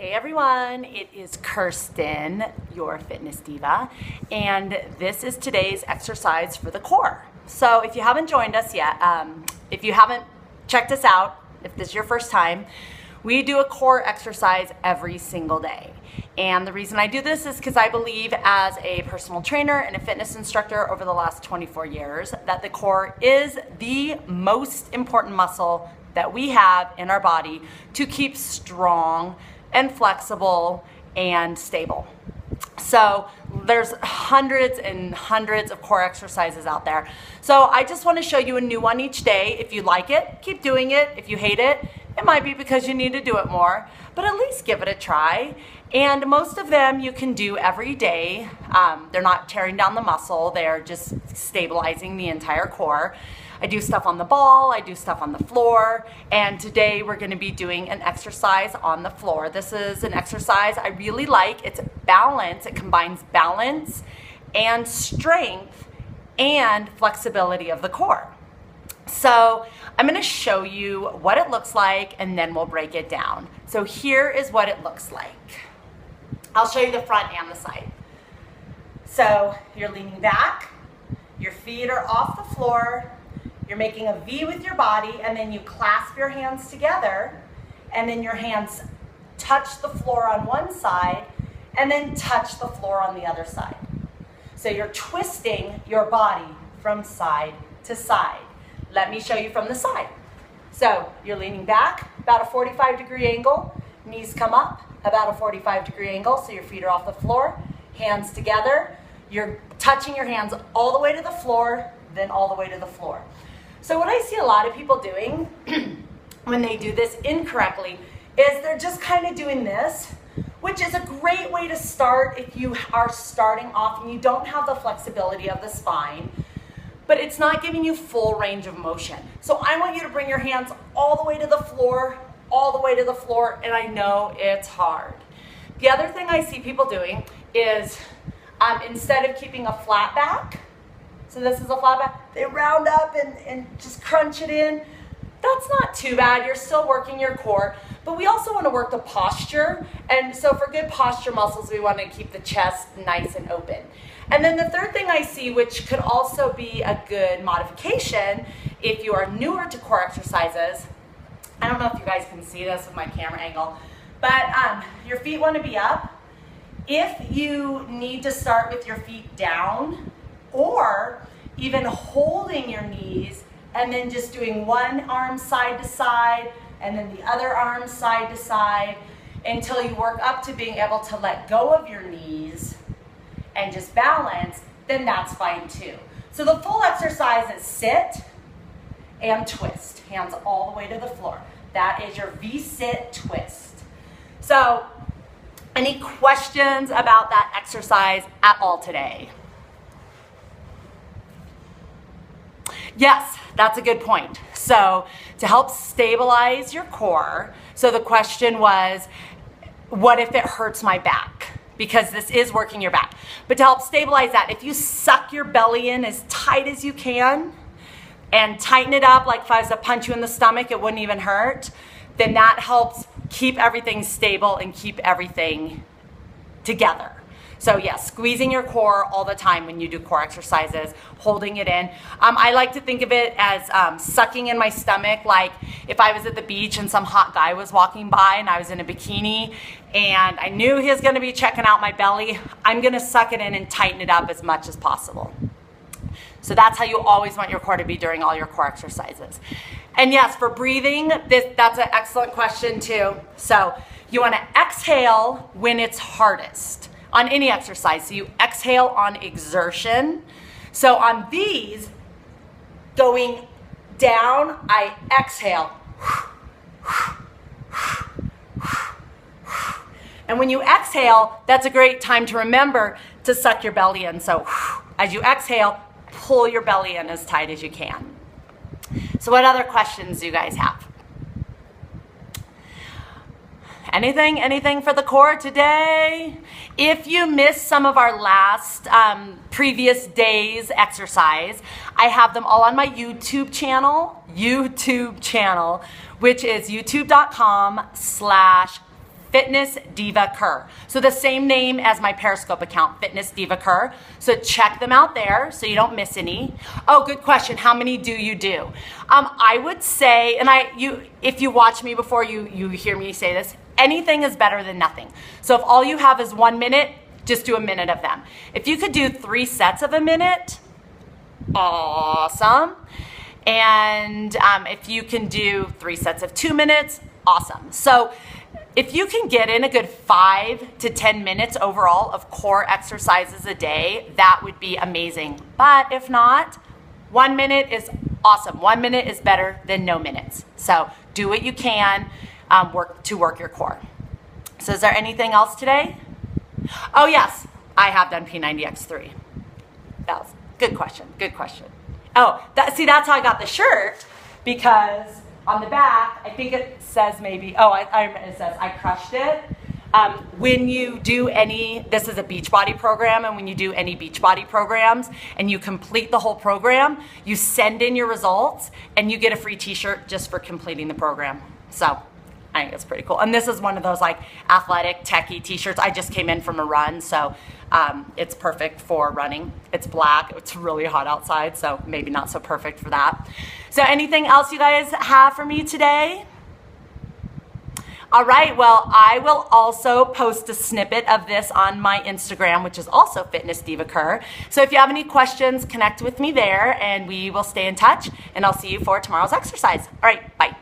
Hey everyone, it is Kirsten, your fitness diva, and this is today's exercise for the core. So if you haven't joined us yet, if you haven't checked us out, if this is your first time, we do a core exercise every single day. And the reason I do this is because I believe as a personal trainer and a fitness instructor over the last 24 years that the core is the most important muscle that we have in our body to keep strong and flexible and stable. So there's hundreds and hundreds of core exercises out there. So I just want to show you a new one each day. If you like it, keep doing it. If you hate it, it might be because you need to do it more, but at least give it a try. And most of them you can do every day. They're not tearing down the muscle, they're just stabilizing the entire core. I do stuff on the ball, I do stuff on the floor, and today we're going to be doing an exercise on the floor. This is an exercise I really like. It's balance. It combines balance and strength and flexibility of the core. So I'm going to show you what it looks like and then we'll break it down. So here is what it looks like. I'll show you the front and the side. So you're leaning back, your feet are off the floor, you're making a V with your body, and then you clasp your hands together, and then your hands touch the floor on one side, and then touch the floor on the other side. So you're twisting your body from side to side. Let me show you from the side. So you're leaning back, about a 45-degree angle, knees come up, about a 45-degree angle, so your feet are off the floor, hands together. You're touching your hands all the way to the floor, then all the way to the floor. So what I see a lot of people doing when they do this incorrectly is they're just kind of doing this, which is a great way to start if you are starting off and you don't have the flexibility of the spine, but it's not giving you full range of motion. So I want you to bring your hands all the way to the floor, all the way to the floor, and I know it's hard. The other thing I see people doing is instead of keeping a flat back, so this is a flat back, they round up and just crunch it in. That's not too bad. You're still working your core, but we also want to work the posture. And so for good posture muscles, we want to keep the chest nice and open. And then the third thing I see, which could also be a good modification if you are newer to core exercises, I don't know if you guys can see this with my camera angle, but your feet want to be up. If you need to start with your feet down, or even holding your knees and then just doing one arm side to side and then the other arm side to side until you work up to being able to let go of your knees and just balance, then that's fine too. So the full exercise is sit and twist, hands all the way to the floor. That is your V-sit twist. So any questions about that exercise at all today? Yes, that's a good point. So to help stabilize your core, so the question was, what if it hurts my back? Because this is working your back. But to help stabilize that, if you suck your belly in as tight as you can and tighten it up like if I was to punch you in the stomach, it wouldn't even hurt, then that helps keep everything stable and keep everything together. So yes, squeezing your core all the time when you do core exercises, holding it in. I like to think of it as sucking in my stomach, like if I was at the beach and some hot guy was walking by and I was in a bikini and I knew he was going to be checking out my belly, I'm going to suck it in and tighten it up as much as possible. So that's how you always want your core to be during all your core exercises. And yes, for breathing, that's an excellent question too. So you want to exhale when it's hardest on any exercise. So you exhale on exertion. So on these, going down, I exhale. And when you exhale, that's a great time to remember to suck your belly in. So as you exhale, pull your belly in as tight as you can. So what other questions do you guys have? Anything for the core today? If you missed some of our last previous days exercise, I have them all on my YouTube channel, which is youtube.com/fitnessdiva. Fitness Diva Kerr. So the same name as my Periscope account, Fitness Diva Kerr. So check them out there so you don't miss any. Oh, good question. How many do you do? I would say, and if you watch me before, you hear me say this, anything is better than nothing. So if all you have is 1 minute, just do a minute of them. If you could do 3 sets of a minute, awesome. And if you can do 3 sets of 2 minutes, awesome. So if you can get in a good 5 to 10 minutes overall of core exercises a day, that would be amazing. But if not, 1 minute is awesome. 1 minute is better than no minutes. So do what you can to work your core. So is there anything else today? Oh yes, I have done P90X3. That was good question. Good question. Oh, that's how I got the shirt, because on the back, I think it says maybe, it says I crushed it. When you do this is a Beachbody program, and when you do any Beachbody programs and you complete the whole program, you send in your results and you get a free t-shirt just for completing the program. So I think it's pretty cool. And this is one of those like athletic techie t-shirts. I just came in from a run, so it's perfect for running. It's black. It's really hot outside, so maybe not so perfect for that. So anything else you guys have for me today? All right, well, I will also post a snippet of this on my Instagram, which is also Fitness Diva Kerr. So if you have any questions, connect with me there, and we will stay in touch, and I'll see you for tomorrow's exercise. All right, bye.